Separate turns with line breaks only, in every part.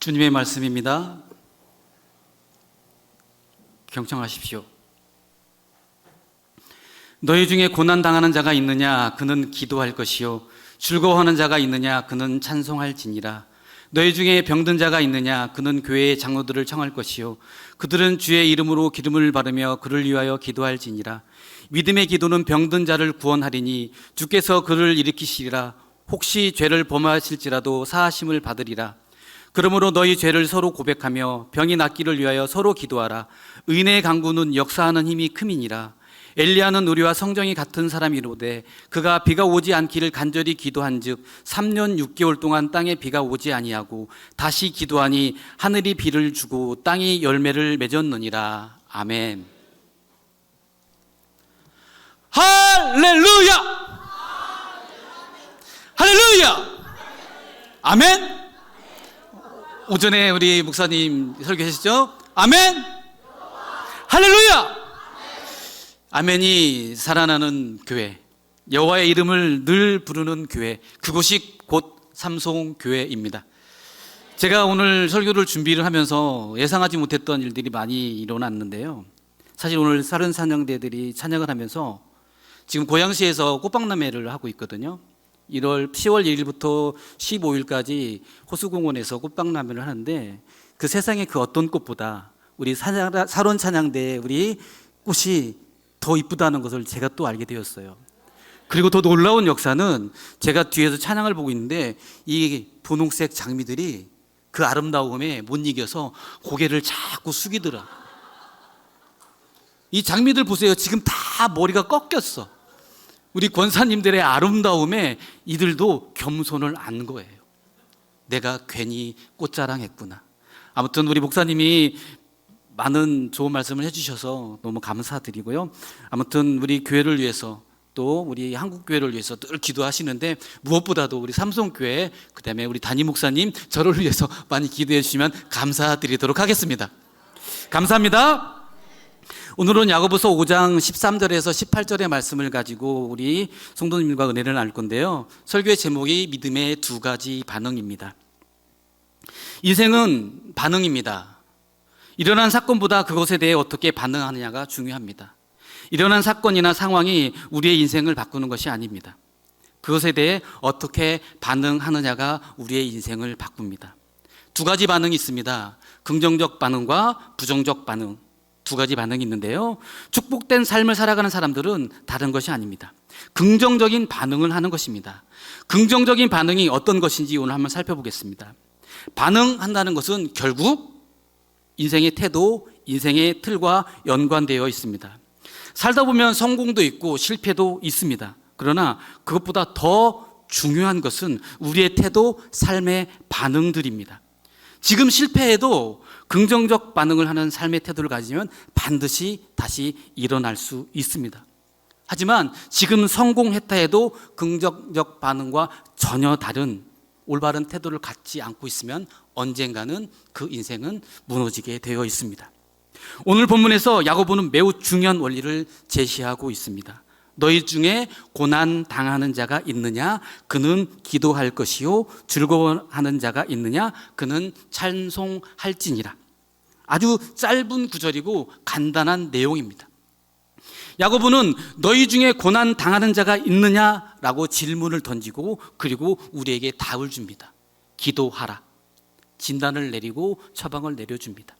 주님의 말씀입니다. 경청하십시오. 너희 중에 고난당하는 자가 있느냐? 그는 기도할 것이요 즐거워하는 자가 있느냐? 그는 찬송할지니라. 너희 중에 병든 자가 있느냐? 그는 교회의 장로들을 청할 것이요 그들은 주의 이름으로 기름을 바르며 그를 위하여 기도할지니라. 믿음의 기도는 병든 자를 구원하리니 주께서 그를 일으키시리라. 혹시 죄를 범하실지라도 사하심을 받으리라. 그러므로 너희 죄를 서로 고백하며 병이 낫기를 위하여 서로 기도하라. 의인의 강구는 역사하는 힘이 큼이니라. 엘리야는 우리와 성정이 같은 사람이로되 그가 비가 오지 않기를 간절히 기도한즉 3년 6개월 동안 땅에 비가 오지 아니하고 다시 기도하니 하늘이 비를 주고 땅이 열매를 맺었느니라. 아멘. 할렐루야! 할렐루야! 아멘. 오전에 우리 목사님 설교하셨죠? 아멘. 할렐루야. 아멘이 살아나는 교회, 여호와의 이름을 늘 부르는 교회, 그곳이 곧 삼송교회입니다. 제가 오늘 설교를 준비를 하면서 예상하지 못했던 일들이 많이 일어났는데요. 사실 오늘 다른 찬양대들이 찬양을 하면서 지금 고양시에서 꽃박람회를 하고 있거든요. 10월 1일부터 15일까지 호수공원에서 꽃박람회를 하는데 그 세상의 그 어떤 꽃보다 우리 사론 찬양대의 우리 꽃이 더 이쁘다는 것을 제가 또 알게 되었어요. 그리고 더 놀라운 역사는 제가 뒤에서 찬양을 보고 있는데 이 분홍색 장미들이 그 아름다움에 못 이겨서 고개를 자꾸 숙이더라. 이 장미들 보세요. 지금 다 머리가 꺾였어. 우리 권사님들의 아름다움에 이들도 겸손을 안 거예요. 내가 괜히 꽃자랑했구나. 아무튼 우리 목사님이 많은 좋은 말씀을 해주셔서 너무 감사드리고요. 아무튼 우리 교회를 위해서 또 우리 한국교회를 위해서 늘 기도하시는데 무엇보다도 우리 삼성교회 그다음에 우리 담임 목사님 저를 위해서 많이 기도해 주시면 감사드리도록 하겠습니다. 감사합니다. 오늘은 야고보서 5장 13절에서 18절의 말씀을 가지고 우리 성도님들과 은혜를 나눌 건데요. 설교의 제목이 믿음의 두 가지 반응입니다. 인생은 반응입니다. 일어난 사건보다 그것에 대해 어떻게 반응하느냐가 중요합니다. 일어난 사건이나 상황이 우리의 인생을 바꾸는 것이 아닙니다. 그것에 대해 어떻게 반응하느냐가 우리의 인생을 바꿉니다. 두 가지 반응이 있습니다. 긍정적 반응과 부정적 반응. 두 가지 반응이 있는데요. 축복된 삶을 살아가는 사람들은 다른 것이 아닙니다. 긍정적인 반응을 하는 것입니다. 긍정적인 반응이 어떤 것인지 오늘 한번 살펴보겠습니다. 반응한다는 것은 결국 인생의 태도, 인생의 틀과 연관되어 있습니다. 살다 보면 성공도 있고 실패도 있습니다. 그러나 그것보다 더 중요한 것은 우리의 태도, 삶의 반응들입니다. 지금 실패해도 긍정적 반응을 하는 삶의 태도를 가지면 반드시 다시 일어날 수 있습니다. 하지만 지금 성공했다 해도 긍정적 반응과 전혀 다른 올바른 태도를 갖지 않고 있으면 언젠가는 그 인생은 무너지게 되어 있습니다. 오늘 본문에서 야고보는 매우 중요한 원리를 제시하고 있습니다. 너희 중에 고난 당하는 자가 있느냐? 그는 기도할 것이요 즐거워하는 자가 있느냐? 그는 찬송할지니라. 아주 짧은 구절이고 간단한 내용입니다. 야고보는 너희 중에 고난 당하는 자가 있느냐라고 질문을 던지고 그리고 우리에게 답을 줍니다. 기도하라. 진단을 내리고 처방을 내려줍니다.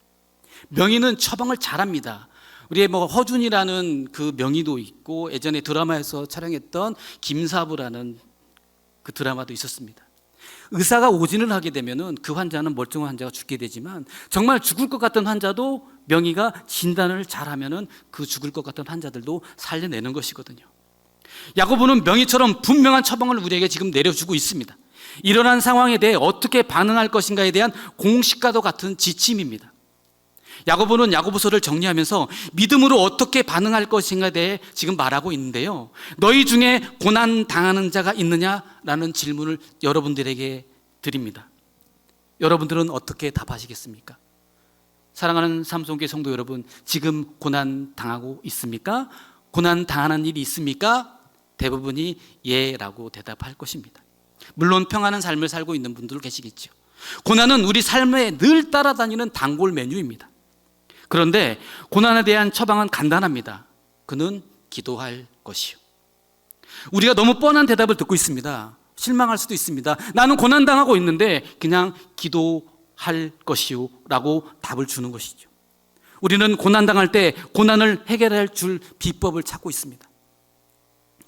명의는 처방을 잘합니다. 우리의 허준이라는 그 명의도 있고 예전에 드라마에서 촬영했던 김사부라는 그 드라마도 있었습니다. 의사가 오진을 하게 되면은 그 환자는 멀쩡한 환자가 죽게 되지만 정말 죽을 것 같은 환자도 명의가 진단을 잘하면은 그 죽을 것 같은 환자들도 살려내는 것이거든요. 야고보는 명의처럼 분명한 처방을 우리에게 지금 내려주고 있습니다. 일어난 상황에 대해 어떻게 반응할 것인가에 대한 공식과도 같은 지침입니다. 야고보는 야고보서를 정리하면서 믿음으로 어떻게 반응할 것인가에 대해 지금 말하고 있는데요. 너희 중에 고난 당하는 자가 있느냐라는 질문을 여러분들에게 드립니다. 여러분들은 어떻게 답하시겠습니까? 사랑하는 삼성교회 성도 여러분, 지금 고난 당하고 있습니까? 고난 당하는 일이 있습니까? 대부분이 예라고 대답할 것입니다. 물론 평안한 삶을 살고 있는 분들 계시겠죠. 고난은 우리 삶에 늘 따라다니는 단골 메뉴입니다. 그런데 고난에 대한 처방은 간단합니다. 그는 기도할 것이요. 우리가 너무 뻔한 대답을 듣고 있습니다. 실망할 수도 있습니다. 나는 고난당하고 있는데 그냥 기도할 것이요 라고 답을 주는 것이죠. 우리는 고난당할 때 고난을 해결할 줄 비법을 찾고 있습니다.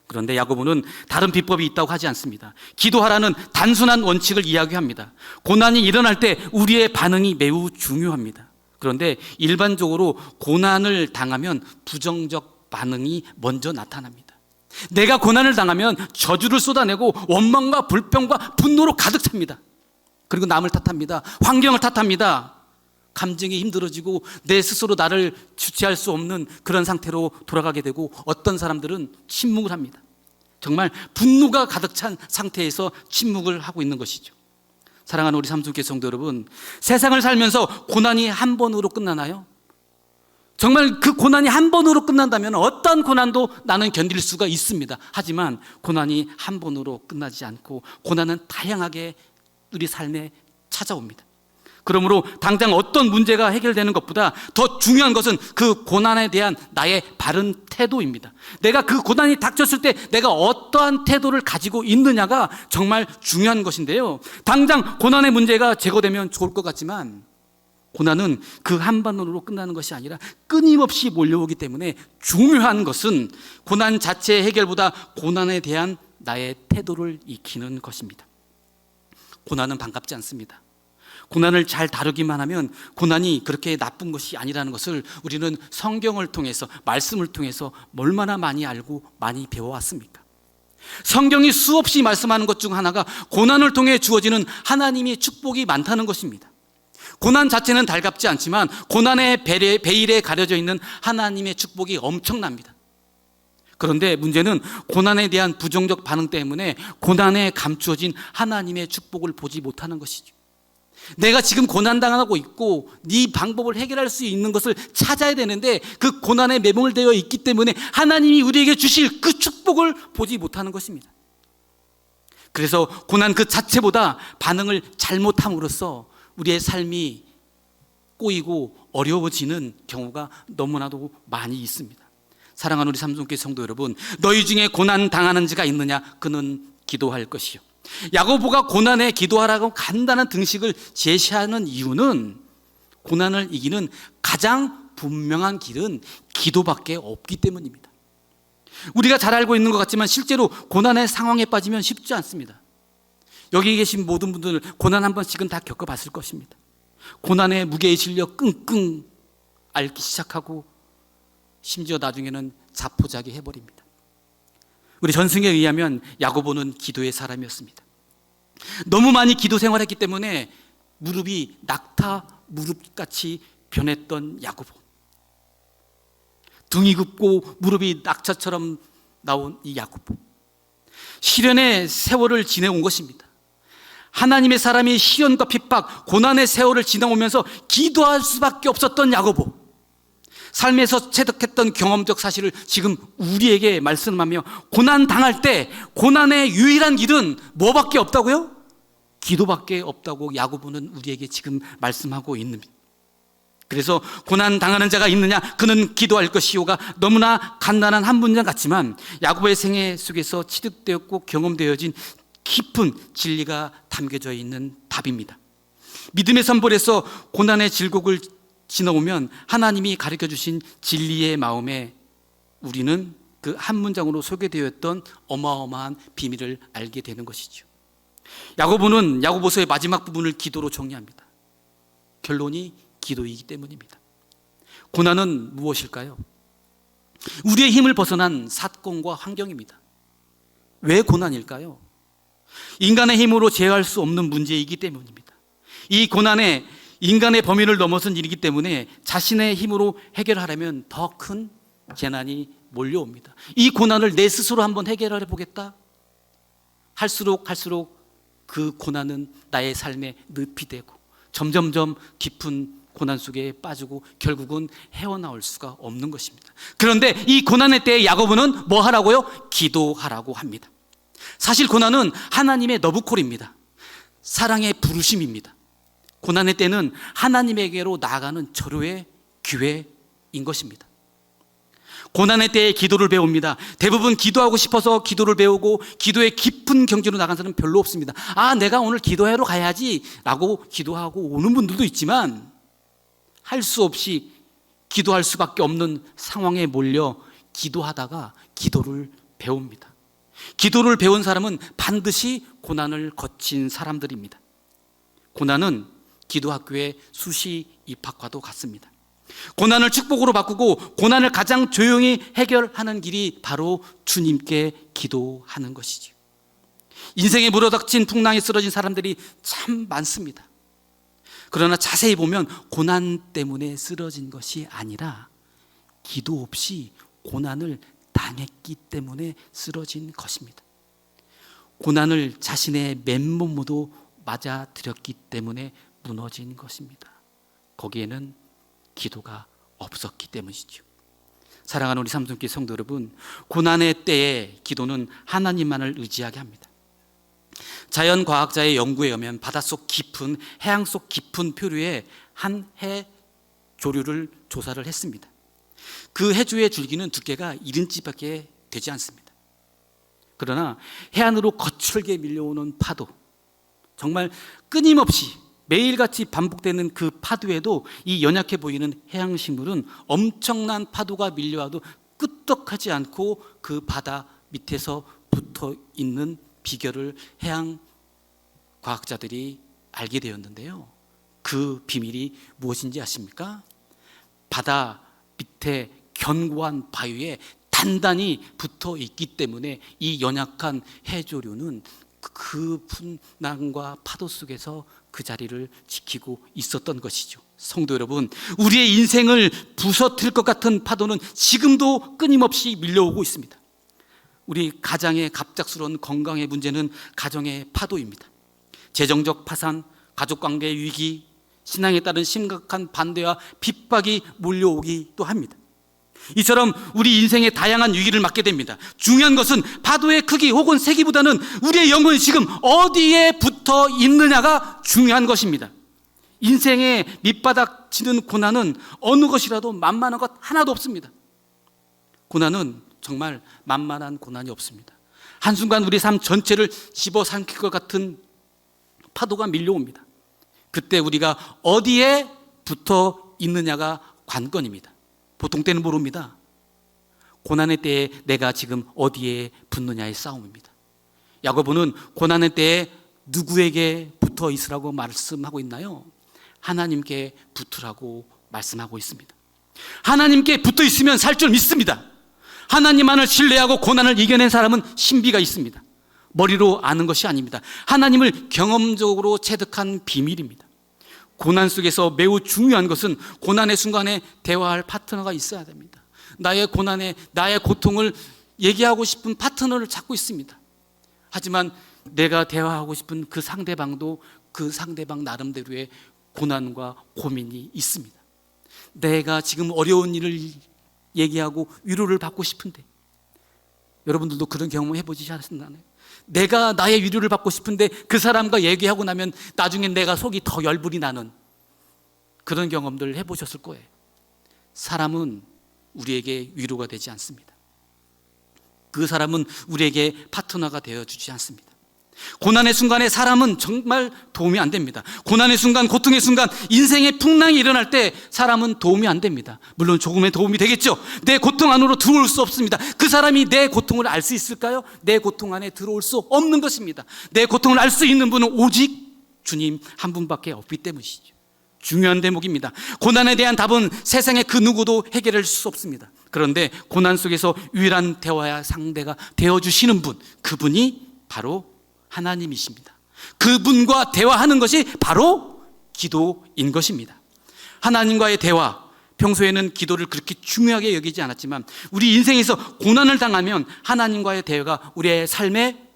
그런데 야고보는 다른 비법이 있다고 하지 않습니다. 기도하라는 단순한 원칙을 이야기합니다. 고난이 일어날 때 우리의 반응이 매우 중요합니다. 그런데 일반적으로 고난을 당하면 부정적 반응이 먼저 나타납니다. 내가 고난을 당하면 저주를 쏟아내고 원망과 불평과 분노로 가득 찹니다. 그리고 남을 탓합니다. 환경을 탓합니다. 감정이 힘들어지고 내 스스로 나를 주체할 수 없는 그런 상태로 돌아가게 되고 어떤 사람들은 침묵을 합니다. 정말 분노가 가득 찬 상태에서 침묵을 하고 있는 것이죠. 사랑하는 우리 삼순교회 성도 여러분, 세상을 살면서 고난이 한 번으로 끝나나요? 정말 그 고난이 한 번으로 끝난다면 어떤 고난도 나는 견딜 수가 있습니다. 하지만 고난이 한 번으로 끝나지 않고 고난은 다양하게 우리 삶에 찾아옵니다. 그러므로 당장 어떤 문제가 해결되는 것보다 더 중요한 것은 그 고난에 대한 나의 바른 태도입니다. 내가 그 고난이 닥쳤을 때 내가 어떠한 태도를 가지고 있느냐가 정말 중요한 것인데요. 당장 고난의 문제가 제거되면 좋을 것 같지만 고난은 그 한 번으로 끝나는 것이 아니라 끊임없이 몰려오기 때문에 중요한 것은 고난 자체의 해결보다 고난에 대한 나의 태도를 익히는 것입니다. 고난은 반갑지 않습니다. 고난을 잘 다루기만 하면 고난이 그렇게 나쁜 것이 아니라는 것을 우리는 성경을 통해서, 말씀을 통해서 얼마나 많이 알고 많이 배워왔습니까? 성경이 수없이 말씀하는 것 중 하나가 고난을 통해 주어지는 하나님의 축복이 많다는 것입니다. 고난 자체는 달갑지 않지만 고난의 베일에 가려져 있는 하나님의 축복이 엄청납니다. 그런데 문제는 고난에 대한 부정적 반응 때문에 고난에 감추어진 하나님의 축복을 보지 못하는 것이죠. 내가 지금 고난당하고 있고 네 방법을 해결할 수 있는 것을 찾아야 되는데 그 고난에 매몰되어 있기 때문에 하나님이 우리에게 주실 그 축복을 보지 못하는 것입니다. 그래서 고난 그 자체보다 반응을 잘못함으로써 우리의 삶이 꼬이고 어려워지는 경우가 너무나도 많이 있습니다. 사랑하는 우리 삼손교회 성도 여러분, 너희 중에 고난 당하는 자가 있느냐? 그는 기도할 것이요. 야고보가 고난에 기도하라고 간단한 등식을 제시하는 이유는 고난을 이기는 가장 분명한 길은 기도밖에 없기 때문입니다. 우리가 잘 알고 있는 것 같지만 실제로 고난의 상황에 빠지면 쉽지 않습니다. 여기 계신 모든 분들 고난 한 번씩은 다 겪어봤을 것입니다. 고난의 무게에 실려 끙끙 앓기 시작하고 심지어 나중에는 자포자기 해버립니다. 우리 전승에 의하면 야고보는 기도의 사람이었습니다. 너무 많이 기도 생활했기 때문에 무릎이 낙타 무릎같이 변했던 야고보, 등이 굽고 무릎이 낙타처럼 나온 이 야고보, 시련의 세월을 지내온 것입니다. 하나님의 사람이 시련과 핍박, 고난의 세월을 지나오면서 기도할 수밖에 없었던 야고보, 삶에서 체득했던 경험적 사실을 지금 우리에게 말씀하며 고난 당할 때 고난의 유일한 길은 뭐밖에 없다고요? 기도밖에 없다고 야고보는 우리에게 지금 말씀하고 있습니다. 그래서 고난 당하는 자가 있느냐? 그는 기도할 것이요가 너무나 간단한 한 문장 같지만 야고보의 생애 속에서 취득되었고 경험되어진 깊은 진리가 담겨져 있는 답입니다. 믿음의 선벌에서 고난의 질곡을 지나오면 하나님이 가르쳐 주신 진리의 마음에 우리는 그 한 문장으로 소개되어 있던 어마어마한 비밀을 알게 되는 것이죠. 야고보는 야고보서의 마지막 부분을 기도로 정리합니다. 결론이 기도이기 때문입니다. 고난은 무엇일까요? 우리의 힘을 벗어난 사건과 환경입니다. 왜 고난일까요? 인간의 힘으로 제어할 수 없는 문제이기 때문입니다. 이 고난에 인간의 범위를 넘어선 일이기 때문에 자신의 힘으로 해결하려면 더 큰 재난이 몰려옵니다. 이 고난을 내 스스로 한번 해결해 보겠다 할수록 그 고난은 나의 삶에 늪이 되고 점점점 깊은 고난 속에 빠지고 결국은 헤어나올 수가 없는 것입니다. 그런데 이 고난의 때에 야고보는 뭐 하라고요? 기도하라고 합니다. 사실 고난은 하나님의 너브콜입니다. 사랑의 부르심입니다. 고난의 때는 하나님에게로 나아가는 절호의 기회인 것입니다. 고난의 때에 기도를 배웁니다. 대부분 기도하고 싶어서 기도를 배우고 기도의 깊은 경지로 나간 사람은 별로 없습니다. 내가 오늘 기도하러 가야지 라고 기도하고 오는 분들도 있지만 할 수 없이 기도할 수밖에 없는 상황에 몰려 기도하다가 기도를 배웁니다. 기도를 배운 사람은 반드시 고난을 거친 사람들입니다. 고난은 기도학교의 수시 입학과도 같습니다. 고난을 축복으로 바꾸고 고난을 가장 조용히 해결하는 길이 바로 주님께 기도하는 것이죠. 인생에 물어닥친 풍랑에 쓰러진 사람들이 참 많습니다. 그러나 자세히 보면 고난 때문에 쓰러진 것이 아니라 기도 없이 고난을 당했기 때문에 쓰러진 것입니다. 고난을 자신의 맨몸으로 맞아들였기 때문에 무너진 것입니다. 거기에는 기도가 없었기 때문이죠. 사랑하는 우리 삼성교회 성도 여러분, 고난의 때에 기도는 하나님만을 의지하게 합니다. 자연과학자의 연구에 의하면 바닷속 깊은, 해양 속 깊은 표류에 한 해 조류를 조사를 했습니다. 그 해조의 줄기는 두께가 1인치밖에 되지 않습니다. 그러나 해안으로 거칠게 밀려오는 파도, 정말 끊임없이 매일같이 반복되는 그 파도에도 이 연약해 보이는 해양식물은 엄청난 파도가 밀려와도 끄떡하지 않고 그 바다 밑에서 붙어 있는 비결을 해양 과학자들이 알게 되었는데요. 그 비밀이 무엇인지 아십니까? 바다 밑에 견고한 바위에 단단히 붙어 있기 때문에 이 연약한 해조류는 그 풍랑과 파도 속에서 그 자리를 지키고 있었던 것이죠. 성도 여러분, 우리의 인생을 부서뜨릴 것 같은 파도는 지금도 끊임없이 밀려오고 있습니다. 우리 가장의 갑작스러운 건강의 문제는 가정의 파도입니다. 재정적 파산, 가족관계의 위기, 신앙에 따른 심각한 반대와 핍박이 몰려오기도 합니다. 이처럼 우리 인생의 다양한 위기를 맞게 됩니다. 중요한 것은 파도의 크기 혹은 세기보다는 우리의 영혼이 지금 어디에 붙어 있느냐가 중요한 것입니다. 인생의 밑바닥 치는 고난은 어느 것이라도 만만한 것 하나도 없습니다. 고난은 정말 만만한 고난이 없습니다. 한순간 우리 삶 전체를 집어삼킬 것 같은 파도가 밀려옵니다. 그때 우리가 어디에 붙어 있느냐가 관건입니다. 보통 때는 모릅니다. 고난의 때에 내가 지금 어디에 붙느냐의 싸움입니다. 야고보는 고난의 때에 누구에게 붙어 있으라고 말씀하고 있나요? 하나님께 붙으라고 말씀하고 있습니다. 하나님께 붙어 있으면 살 줄 믿습니다. 하나님만을 신뢰하고 고난을 이겨낸 사람은 신비가 있습니다. 머리로 아는 것이 아닙니다. 하나님을 경험적으로 체득한 비밀입니다. 고난 속에서 매우 중요한 것은 고난의 순간에 대화할 파트너가 있어야 됩니다. 나의 고난에, 나의 고통을 얘기하고 싶은 파트너를 찾고 있습니다. 하지만 내가 대화하고 싶은 그 상대방도 그 상대방 나름대로의 고난과 고민이 있습니다. 내가 지금 어려운 일을 얘기하고 위로를 받고 싶은데, 여러분들도 그런 경험 해보지 않았나요? 내가 나의 위로를 받고 싶은데 그 사람과 얘기하고 나면 나중에 내가 속이 더 열불이 나는 그런 경험들 해보셨을 거예요. 사람은 우리에게 위로가 되지 않습니다. 그 사람은 우리에게 파트너가 되어주지 않습니다. 고난의 순간에 사람은 정말 도움이 안 됩니다. 고난의 순간, 고통의 순간, 인생의 풍랑이 일어날 때 사람은 도움이 안 됩니다. 물론 조금의 도움이 되겠죠. 내 고통 안으로 들어올 수 없습니다. 그 사람이 내 고통을 알 수 있을까요? 내 고통 안에 들어올 수 없는 것입니다. 내 고통을 알 수 있는 분은 오직 주님 한 분밖에 없기 때문이시죠. 중요한 대목입니다. 고난에 대한 답은 세상의 그 누구도 해결할 수 없습니다. 그런데 고난 속에서 유일한 대화의 상대가 되어주시는 분, 그분이 바로 하나님이십니다. 그분과 대화하는 것이 바로 기도인 것입니다. 하나님과의 대화, 평소에는 기도를 그렇게 중요하게 여기지 않았지만 우리 인생에서 고난을 당하면 하나님과의 대화가 우리의 삶에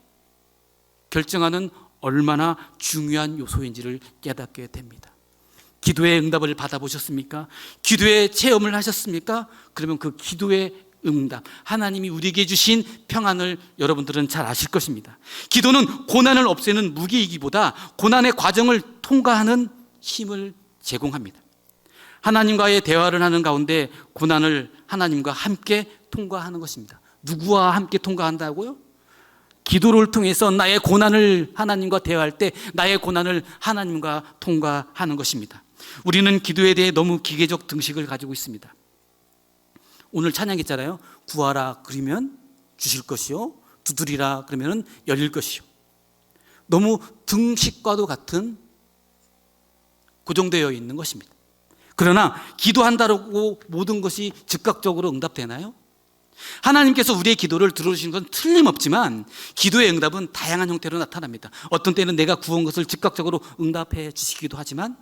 결정하는 얼마나 중요한 요소인지를 깨닫게 됩니다. 기도의 응답을 받아보셨습니까? 기도의 체험을 하셨습니까? 그러면 그 기도의 응답, 하나님이 우리에게 주신 평안을 여러분들은 잘 아실 것입니다. 기도는 고난을 없애는 무기이기보다 고난의 과정을 통과하는 힘을 제공합니다. 하나님과의 대화를 하는 가운데 고난을 하나님과 함께 통과하는 것입니다. 누구와 함께 통과한다고요? 기도를 통해서 나의 고난을 하나님과 대화할 때 나의 고난을 하나님과 통과하는 것입니다. 우리는 기도에 대해 너무 기계적 등식을 가지고 있습니다. 오늘 찬양했잖아요. 구하라 그러면 주실 것이요, 두드리라 그러면 열릴 것이요. 너무 등식과도 같은 고정되어 있는 것입니다. 그러나 기도한다고 모든 것이 즉각적으로 응답되나요? 하나님께서 우리의 기도를 들어주신 건 틀림없지만 기도의 응답은 다양한 형태로 나타납니다. 어떤 때는 내가 구한 것을 즉각적으로 응답해 주시기도 하지만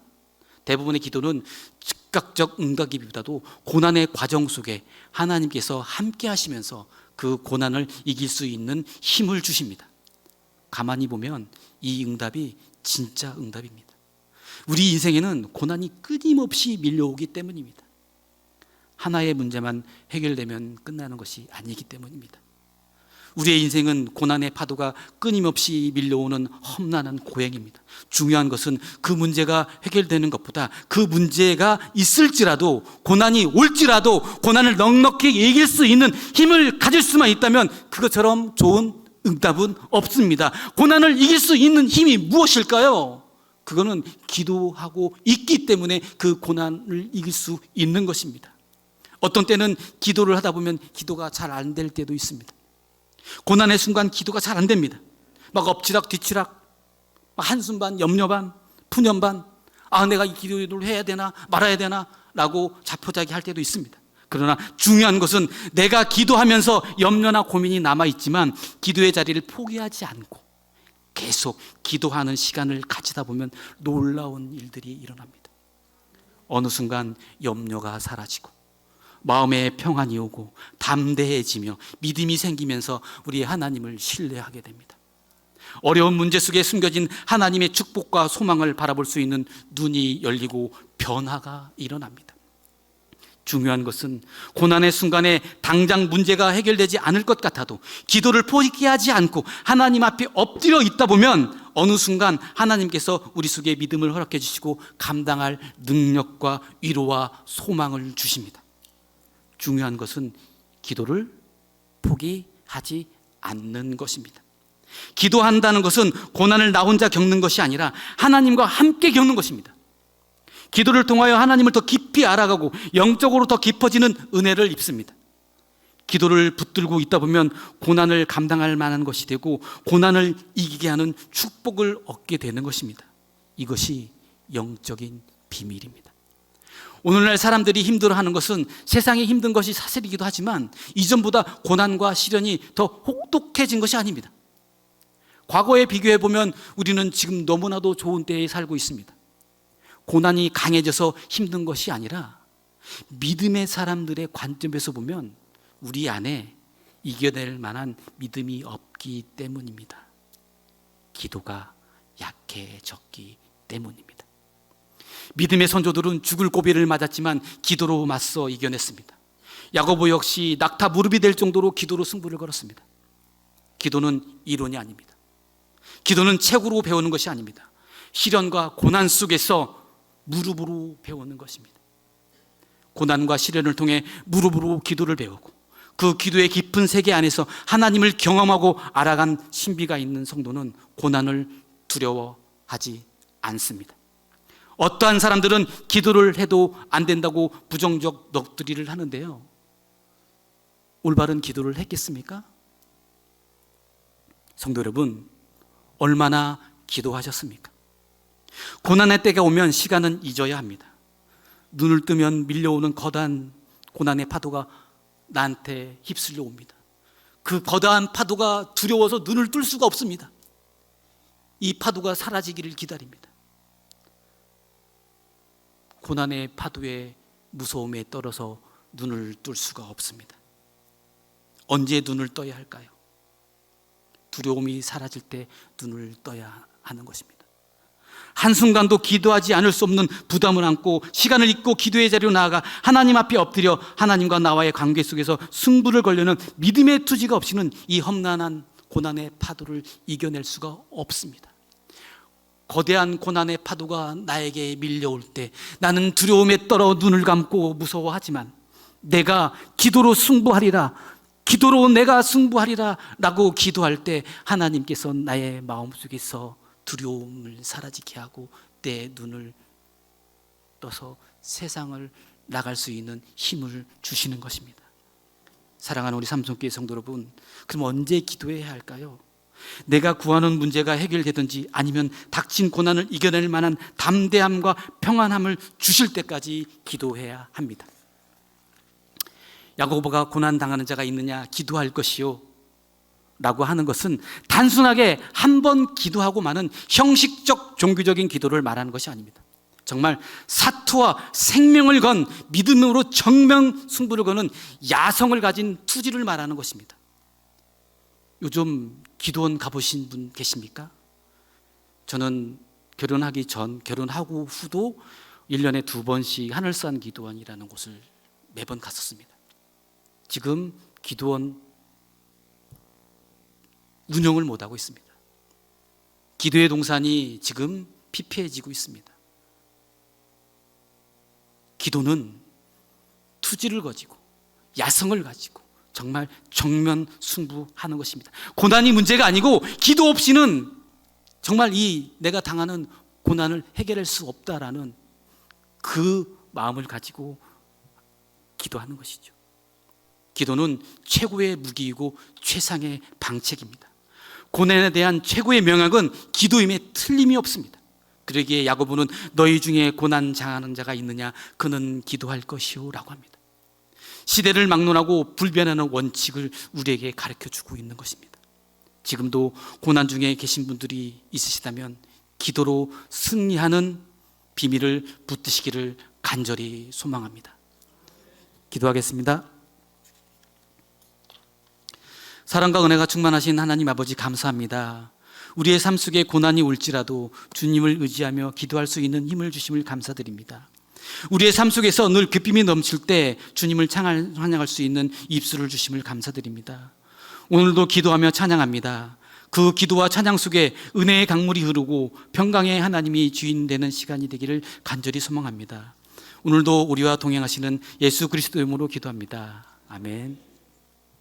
대부분의 기도는 즉각적 응답이보다도 고난의 과정 속에 하나님께서 함께 하시면서 그 고난을 이길 수 있는 힘을 주십니다. 가만히 보면 이 응답이 진짜 응답입니다. 우리 인생에는 고난이 끊임없이 밀려오기 때문입니다. 하나의 문제만 해결되면 끝나는 것이 아니기 때문입니다. 우리의 인생은 고난의 파도가 끊임없이 밀려오는 험난한 고행입니다. 중요한 것은 그 문제가 해결되는 것보다 그 문제가 있을지라도, 고난이 올지라도 고난을 넉넉히 이길 수 있는 힘을 가질 수만 있다면 그것처럼 좋은 응답은 없습니다. 고난을 이길 수 있는 힘이 무엇일까요? 그거는 기도하고 있기 때문에 그 고난을 이길 수 있는 것입니다. 어떤 때는 기도를 하다 보면 기도가 잘 안 될 때도 있습니다. 고난의 순간 기도가 잘 안 됩니다. 막 엎치락 뒤치락, 한숨 반, 염려 반, 푸념 반, 내가 이 기도를 해야 되나 말아야 되나 라고 자포자기할 때도 있습니다. 그러나 중요한 것은 내가 기도하면서 염려나 고민이 남아있지만 기도의 자리를 포기하지 않고 계속 기도하는 시간을 가지다 보면 놀라운 일들이 일어납니다. 어느 순간 염려가 사라지고 마음에 평안이 오고 담대해지며 믿음이 생기면서 우리 하나님을 신뢰하게 됩니다. 어려운 문제 속에 숨겨진 하나님의 축복과 소망을 바라볼 수 있는 눈이 열리고 변화가 일어납니다. 중요한 것은 고난의 순간에 당장 문제가 해결되지 않을 것 같아도 기도를 포기하지 않고 하나님 앞에 엎드려 있다 보면 어느 순간 하나님께서 우리 속에 믿음을 허락해 주시고 감당할 능력과 위로와 소망을 주십니다. 중요한 것은 기도를 포기하지 않는 것입니다. 기도한다는 것은 고난을 나 혼자 겪는 것이 아니라 하나님과 함께 겪는 것입니다. 기도를 통하여 하나님을 더 깊이 알아가고 영적으로 더 깊어지는 은혜를 입습니다. 기도를 붙들고 있다 보면 고난을 감당할 만한 것이 되고 고난을 이기게 하는 축복을 얻게 되는 것입니다. 이것이 영적인 비밀입니다. 오늘날 사람들이 힘들어하는 것은 세상에 힘든 것이 사실이기도 하지만 이전보다 고난과 시련이 더 혹독해진 것이 아닙니다. 과거에 비교해 보면 우리는 지금 너무나도 좋은 때에 살고 있습니다. 고난이 강해져서 힘든 것이 아니라 믿음의 사람들의 관점에서 보면 우리 안에 이겨낼 만한 믿음이 없기 때문입니다. 기도가 약해졌기 때문입니다. 믿음의 선조들은 죽을 고비를 맞았지만 기도로 맞서 이겨냈습니다. 야고보 역시 낙타 무릎이 될 정도로 기도로 승부를 걸었습니다. 기도는 이론이 아닙니다. 기도는 책으로 배우는 것이 아닙니다. 시련과 고난 속에서 무릎으로 배우는 것입니다. 고난과 시련을 통해 무릎으로 기도를 배우고 그 기도의 깊은 세계 안에서 하나님을 경험하고 알아간 신비가 있는 성도는 고난을 두려워하지 않습니다. 어떠한 사람들은 기도를 해도 안 된다고 부정적 넋두리를 하는데요, 올바른 기도를 했겠습니까? 성도 여러분, 얼마나 기도하셨습니까? 고난의 때가 오면 시간은 잊어야 합니다. 눈을 뜨면 밀려오는 거대한 고난의 파도가 나한테 휩쓸려 옵니다. 그 거대한 파도가 두려워서 눈을 뜰 수가 없습니다. 이 파도가 사라지기를 기다립니다. 고난의 파도의 무서움에 떨어서 눈을 뜰 수가 없습니다. 언제 눈을 떠야 할까요? 두려움이 사라질 때 눈을 떠야 하는 것입니다. 한순간도 기도하지 않을 수 없는 부담을 안고 시간을 잊고 기도의 자리로 나아가 하나님 앞에 엎드려 하나님과 나와의 관계 속에서 승부를 걸려는 믿음의 투지가 없이는 이 험난한 고난의 파도를 이겨낼 수가 없습니다. 거대한 고난의 파도가 나에게 밀려올 때 나는 두려움에 떨어 눈을 감고 무서워하지만 내가 기도로 승부하리라, 기도로 내가 승부하리라 라고 기도할 때 하나님께서 나의 마음속에서 두려움을 사라지게 하고 내 눈을 떠서 세상을 나갈 수 있는 힘을 주시는 것입니다. 사랑하는 우리 삼성교회 성도 여러분, 그럼 언제 기도해야 할까요? 내가 구하는 문제가 해결되든지 아니면 닥친 고난을 이겨낼 만한 담대함과 평안함을 주실 때까지 기도해야 합니다. 야고보가 고난 당하는 자가 있느냐 기도할 것이요 라고 하는 것은 단순하게 한 번 기도하고 마는 형식적 종교적인 기도를 말하는 것이 아닙니다. 정말 사투와 생명을 건 믿음으로 정면 승부를 거는 야성을 가진 투지를 말하는 것입니다. 요즘 기도원 가보신 분 계십니까? 저는 결혼하기 전, 결혼하고 후도 1년에 2번씩 하늘산 기도원이라는 곳을 매번 갔었습니다. 지금 기도원 운영을 못하고 있습니다. 기도의 동산이 지금 피폐해지고 있습니다. 기도는 투지를 가지고 야성을 가지고 정말 정면 승부하는 것입니다. 고난이 문제가 아니고 기도 없이는 정말 이 내가 당하는 고난을 해결할 수 없다라는 그 마음을 가지고 기도하는 것이죠. 기도는 최고의 무기이고 최상의 방책입니다. 고난에 대한 최고의 명약은 기도임에 틀림이 없습니다. 그러기에 야고보는 너희 중에 고난 당하는 자가 있느냐 그는 기도할 것이요 라고 합니다. 시대를 막론하고 불변하는 원칙을 우리에게 가르쳐주고 있는 것입니다. 지금도 고난 중에 계신 분들이 있으시다면 기도로 승리하는 비밀을 붙드시기를 간절히 소망합니다. 기도하겠습니다. 사랑과 은혜가 충만하신 하나님 아버지 감사합니다. 우리의 삶 속에 고난이 올지라도 주님을 의지하며 기도할 수 있는 힘을 주심을 감사드립니다. 우리의 삶 속에서 늘 기쁨이 넘칠 때 주님을 찬양할 수 있는 입술을 주심을 감사드립니다. 오늘도 기도하며 찬양합니다. 그 기도와 찬양 속에 은혜의 강물이 흐르고 평강의 하나님이 주인 되는 시간이 되기를 간절히 소망합니다. 오늘도 우리와 동행하시는 예수 그리스도의 이름으로 기도합니다. 아멘.